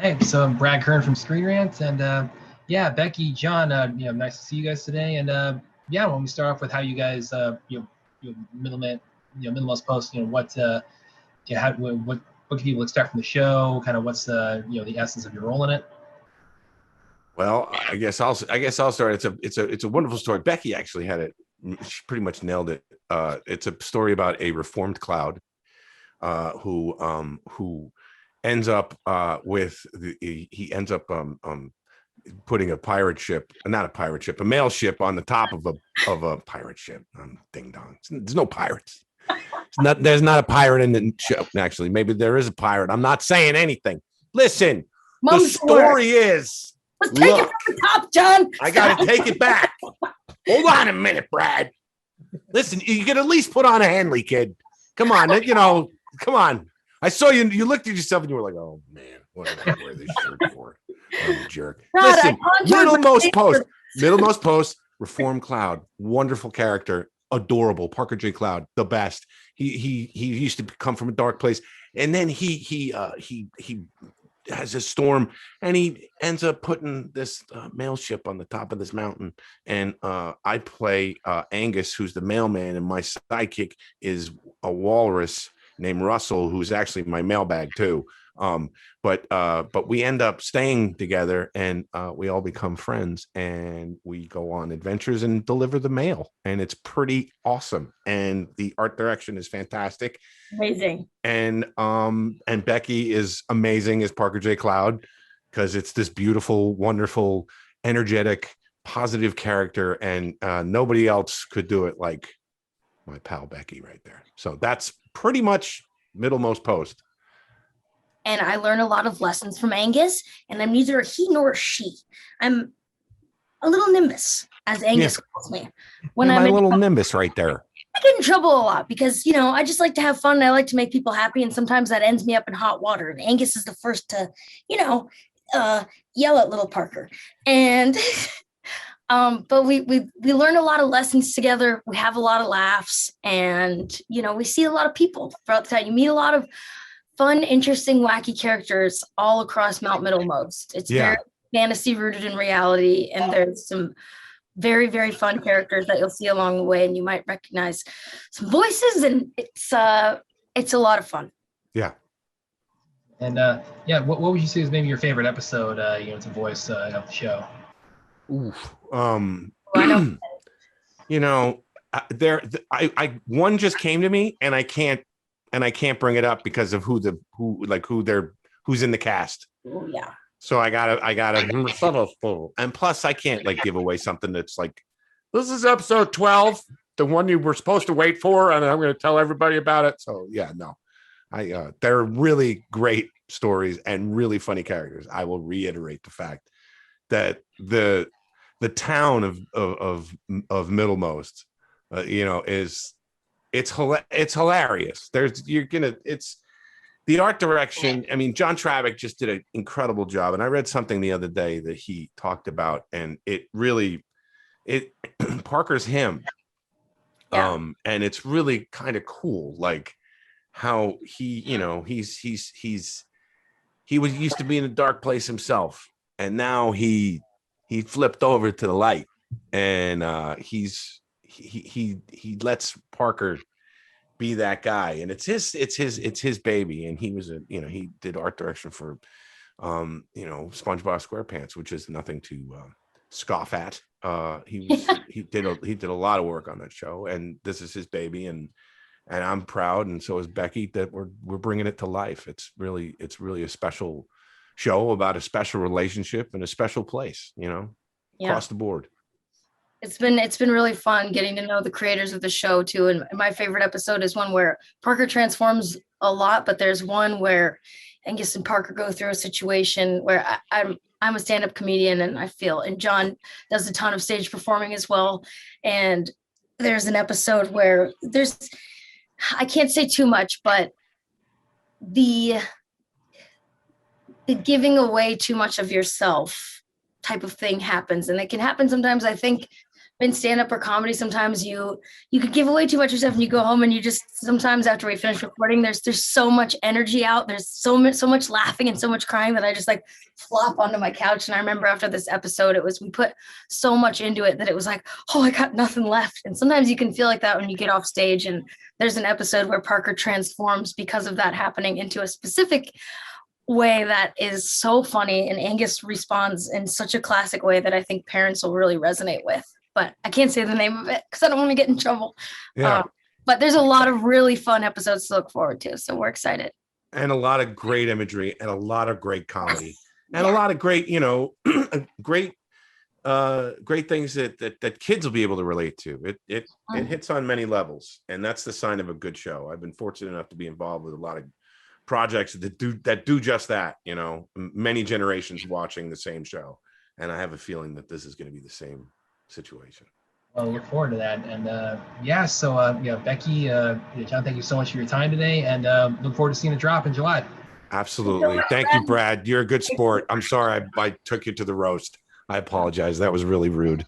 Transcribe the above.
Hey, so I'm Brad Kern from Screen Rant, and yeah, Becky, John, nice to see you guys today. And yeah, when we start off with how you guys, middleman, Middlemost Post, what can people expect from the show? Kind of what's the essence of your role in it? Well, I guess I'll start. It's a wonderful story. Becky actually had it. She pretty much nailed it. It's a story about a reformed cloud who ends up he ends up putting a pirate ship, not a pirate ship, a mail ship on the top of a pirate ship. Ding dong. There's no pirates. There's not a pirate in the show. Actually, maybe there is a pirate. I'm not saying anything. Listen, the story is. Let's take it from the top, John. I got to take it back. Hold on a minute, Brad. Listen, you can at least put on a Henley, kid. Come on, come on. I saw you. You looked at yourself and you were like, "Oh man, what did I wear this shirt for? I'm a jerk." God, Listen, Middlemost Post, Reform Cloud, wonderful character, adorable. Parker J. Cloud, the best. He used to come from a dark place, and then he has a storm, and he ends up putting this mail ship on the top of this mountain. And I play Angus, who's the mailman, and my sidekick is a walrus named Russell, who's actually my mailbag too. But we end up staying together, and we all become friends, and we go on adventures and deliver the mail, and it's pretty awesome. And the art direction is fantastic. Amazing. And Becky is amazing as Parker J. Cloud, because it's this beautiful, wonderful, energetic, positive character, and nobody else could do it like my pal Becky right there. So that's pretty much Middlemost Post. And I learn a lot of lessons from Angus, and I'm neither a he nor a she. I'm a little Nimbus, as Angus calls me. When I'm a little Nimbus right there. I get in trouble a lot because, I just like to have fun and I like to make people happy. And sometimes that ends me up in hot water. And Angus is the first to, yell at little Parker. And, but we learn a lot of lessons together. We have a lot of laughs, and, we see a lot of people throughout the time. You meet a lot of fun, interesting, wacky characters all across Mount Middlemost. It's very fantasy rooted in reality. And there's some very, very fun characters that you'll see along the way, and you might recognize some voices, and it's a lot of fun. Yeah. And what would you say is maybe your favorite episode? To voice of the show. Oof. One just came to me, and I can't bring it up because of who's in the cast. Oh yeah. So I gotta, and plus I can't give away something that's like, this is episode 12, the one you were supposed to wait for, and I'm going to tell everybody about it. So yeah, no, they're really great stories and really funny characters. I will reiterate the fact that the town of Middlemost, it's hilarious. It's the art direction. I mean, John Travick just did an incredible job. And I read something the other day that he talked about, and it Parker's him. Yeah. And it's really kind of cool, like how he was used to be in a dark place himself, and now he flipped over to the light, and he lets Parker be that guy, and it's his baby. And he was he did art direction for SpongeBob SquarePants, which is nothing to scoff at. He did a lot of work on that show, and this is his baby, and I'm proud, and so is Becky, that we're bringing it to life. It's really a special show about a special relationship and a special place, across the board. It's been really fun getting to know the creators of the show too. And my favorite episode is one where Parker transforms a lot, but there's one where Angus and Parker go through a situation where I'm a stand-up comedian, and John does a ton of stage performing as well. And there's an episode where I can't say too much, but the giving away too much of yourself type of thing happens. And it can happen sometimes, I think, in stand-up or comedy, sometimes you could give away too much yourself and you go home and you just, sometimes after we finish recording, there's so much energy out. There's so much laughing and so much crying that I just like flop onto my couch. And I remember after this episode, we put so much into it that it was like, oh, I got nothing left. And sometimes you can feel like that when you get off stage. And there's an episode where Parker transforms because of that happening into a specific way that is so funny. And Angus responds in such a classic way that I think parents will really resonate with. But I can't say the name of it because I don't want to get in trouble. Yeah. But there's a lot of really fun episodes to look forward to. So we're excited. And a lot of great imagery and a lot of great comedy and a lot of great, great things that kids will be able to relate to. It hits on many levels, and that's the sign of a good show. I've been fortunate enough to be involved with a lot of projects that do just that, many generations watching the same show. And I have a feeling that this is going to be the same situation. Well, we look forward to that. And Becky, John, thank you so much for your time today, and look forward to seeing the drop in July. Absolutely. Thank you, Brad. You're a good sport. I'm sorry I took you to the roast. I apologize. That was really rude.